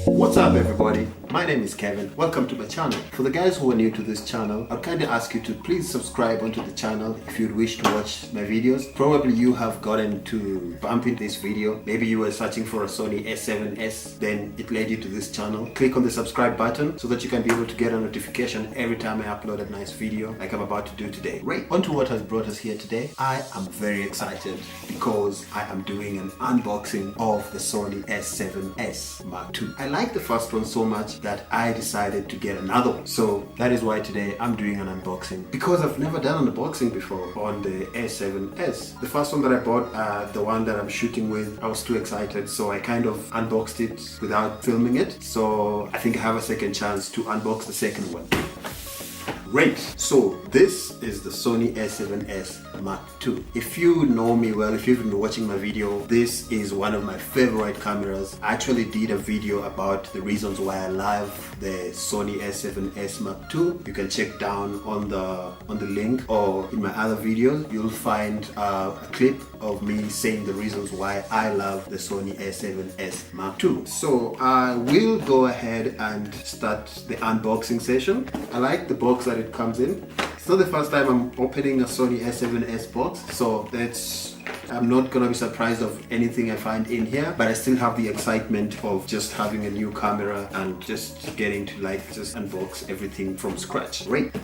What's up everybody? My name is Kevin. Welcome to my channel. For the guys who are new to this channel, I'd kindly ask you to please subscribe onto the channel if you'd wish to watch my videos. Probably you have gotten to bumping this video. Maybe you were searching for a Sony A7s, then it led you to this channel. Click on the subscribe button so that you can be able to get a notification every time I upload a nice video like I'm about to do today. Right, on to what has brought us here today. I am very excited because I am doing an unboxing of the Sony A7s Mark II. I like the first one so much that I decided to get another one. So that is why today I'm doing an unboxing, because I've never done an unboxing before on the A7s. The first one that I bought, the one that I'm shooting with, I was too excited, so I kind of unboxed it without filming it. So I think I have a second chance to unbox the second one. Great, so this is the Sony A7s Mark II. If you know me well, if you've been watching my video, this is one of my favorite cameras. I actually did a video about the reasons why I love the Sony A7s Mark II. You can check down on the link, or in my other videos you'll find a clip of me saying the reasons why I love the Sony A7s Mark II. So I will go ahead and start the unboxing session. I like the box that it comes in. It's not the first time I'm opening a Sony A7s box, so I'm not gonna be surprised of anything I find in here, but I still have the excitement of just having a new camera and just getting to just unbox everything from scratch. Right.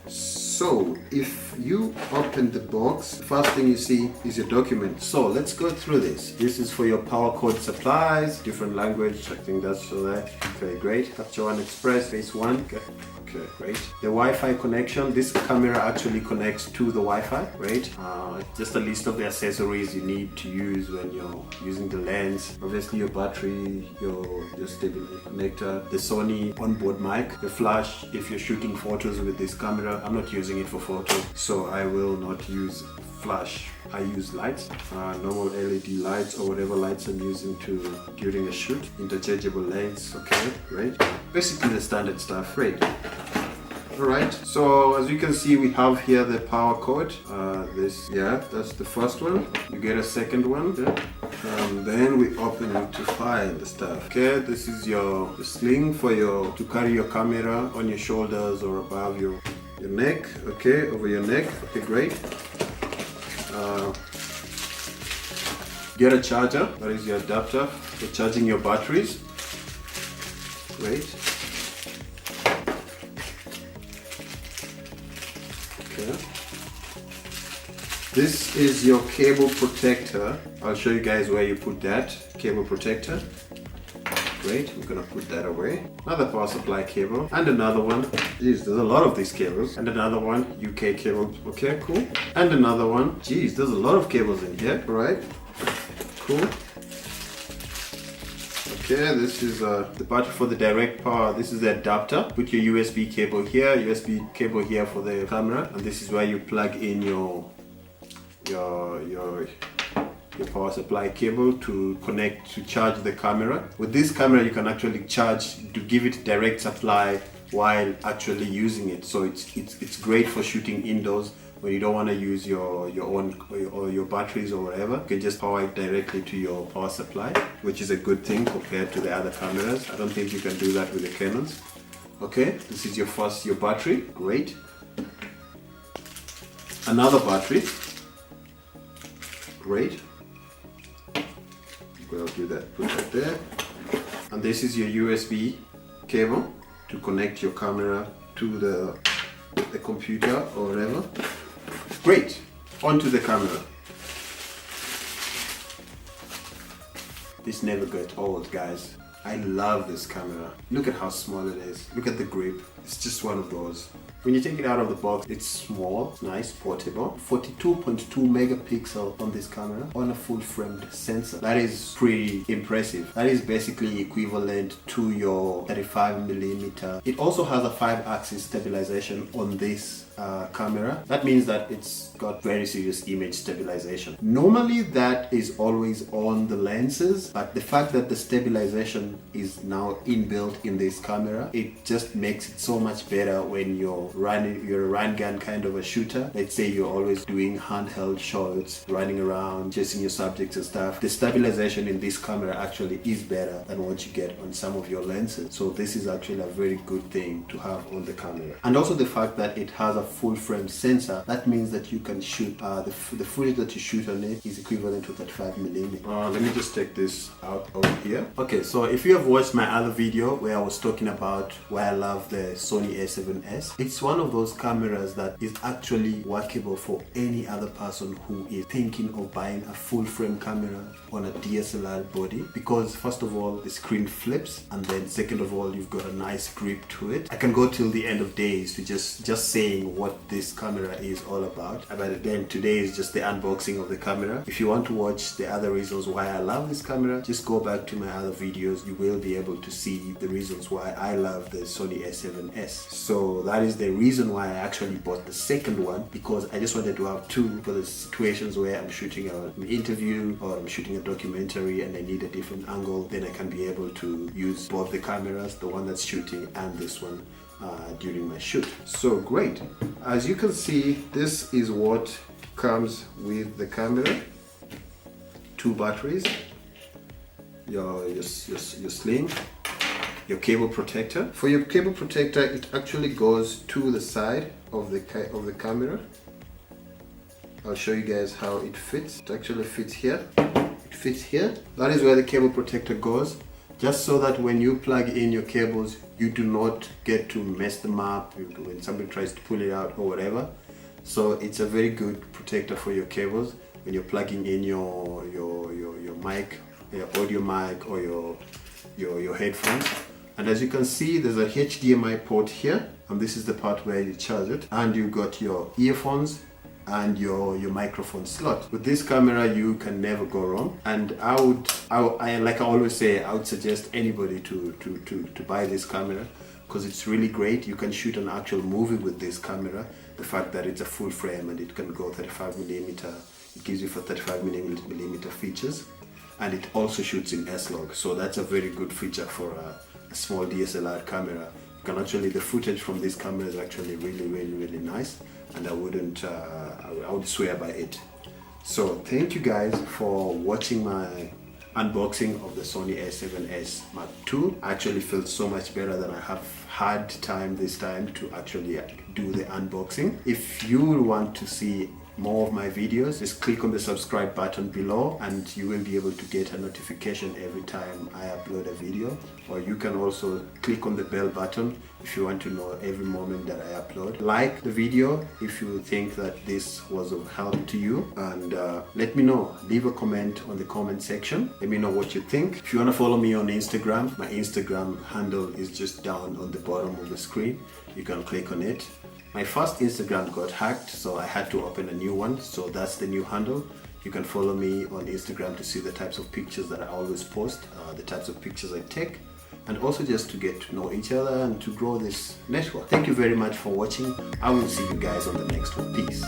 So if you open the box, the first thing you see is your document. So let's go through this. This is for your power cord supplies, different language. I think that's for that. Okay, great. Capture One Express, phase 1. Okay, great. The Wi-Fi connection. This camera actually connects to the Wi-Fi, right? Just a list of the accessories you need to use when you're using the lens. Obviously your battery, your stability connector, the Sony onboard mic, the flash if you're shooting photos with this camera. I'm not using it for photos, so I will not use flash. I use lights, normal LED lights or whatever lights I'm using during a shoot. Interchangeable lens, okay, right? Basically the standard stuff, right? Alright, so as you can see, we have here the power cord. That's the first one. You get a second one, and then we open it to find the stuff. Okay, this is the sling for to carry your camera on your shoulders or above your neck. Okay, over your neck. Okay, great. Get a charger, that is your adapter for charging your batteries. Great. Okay. This is your cable protector. I'll show you guys where you put that cable protector. Great, we're gonna put that away. Another power supply cable, and another one. Jeez, there's a lot of these cables. And another one, UK cable. Okay, cool. And another one. Jeez, there's a lot of cables in here. All right, cool. Okay, this is the battery for the direct power. This is the adapter. Put your USB cable here, USB cable here for the camera, and this is where you plug in your power supply cable to charge the camera. With this camera you can actually charge to give it direct supply while actually using it. So it's great for shooting indoors when you don't want to use your own or your batteries or whatever. You can just power it directly to your power supply, which is a good thing compared to the other cameras. I don't think you can do that with the Canons. Okay, this is your battery. Great. Another battery. Great. We'll do that, put that there. And this is your USB cable to connect your camera to the computer or whatever. Great, onto the camera. This never gets old, guys. I love this camera. Look at how small it is. Look at the grip. It's just one of those. When you take it out of the box, it's small, nice, portable. 42.2 megapixel on this camera on a full-framed sensor. That is pretty impressive. That is basically equivalent to your 35mm. It also has a 5-axis stabilization on this camera. That means that it's got very serious image stabilization. Normally that is always on the lenses, but the fact that the stabilization is now inbuilt in this camera, it just makes it so much better when you're a run gun kind of a shooter. Let's say you're always doing handheld shots, running around, chasing your subjects and stuff. The stabilization in this camera actually is better than what you get on some of your lenses. So this is actually a very good thing to have on the camera. And also the fact that it has a full frame sensor, that means that you can shoot, the footage that you shoot on it is equivalent to 35mm. Let me just take this out over here. Okay, so if you have watched my other video where I was talking about why I love the Sony A7S, it's one of those cameras that is actually workable for any other person who is thinking of buying a full frame camera on a DSLR body, because first of all the screen flips, and then second of all you've got a nice grip to it. I can go till the end of days to just saying what this camera is all about, but then today is just the unboxing of the camera. If you want to watch the other reasons why I love this camera, just go back to my other videos. You will be able to see the reasons why I love the Sony A7S. So that is the reason why I actually bought the second one, because I just wanted to have two for the situations where I'm shooting an interview or I'm shooting a documentary and I need a different angle. Then I can be able to use both the cameras, the one that's shooting and this one, during my shoot. So great. As you can see, this is what comes with the camera. 2 batteries, your sling, your cable protector. For your cable protector, it actually goes to the side of the camera. I'll show you guys how it fits. It actually fits here. It fits here. That is where the cable protector goes, just so that when you plug in your cables, you do not get to mess them up when somebody tries to pull it out or whatever. So it's a very good protector for your cables when you're plugging in your mic, your audio mic, or your headphones. And as you can see, there's a HDMI port here, and this is the part where you charge it, and you got your earphones and your microphone slot. With this camera you can never go wrong, and I like I always say, I would suggest anybody to buy this camera, because it's really great. You can shoot an actual movie with this camera. The fact that it's a full frame and it can go 35mm, it gives you for 35mm features, and it also shoots in S-Log, so that's a very good feature for a small DSLR camera. You can actually, the footage from this camera is actually really nice, and I would swear by it. So thank you guys for watching my unboxing of the Sony A7S Mark II. I actually felt so much better than I have had time this time to actually do the unboxing. If you want to see more of my videos, just click on the subscribe button below and you will be able to get a notification every time I upload a video. Or you can also click on the bell button if you want to know every moment that I upload. Like the video if you think that this was of help to you, and let me know. Leave a comment on the comment section. Let me know what you think. If you want to follow me on Instagram, my Instagram handle is just down on the bottom of the screen. You can click on it. My first Instagram got hacked, so I had to open a new one, so that's the new handle. You can follow me on Instagram to see the types of pictures that I always post, the types of pictures I take, and also just to get to know each other and to grow this network. Thank you very much for watching. I will see you guys on the next one. Peace.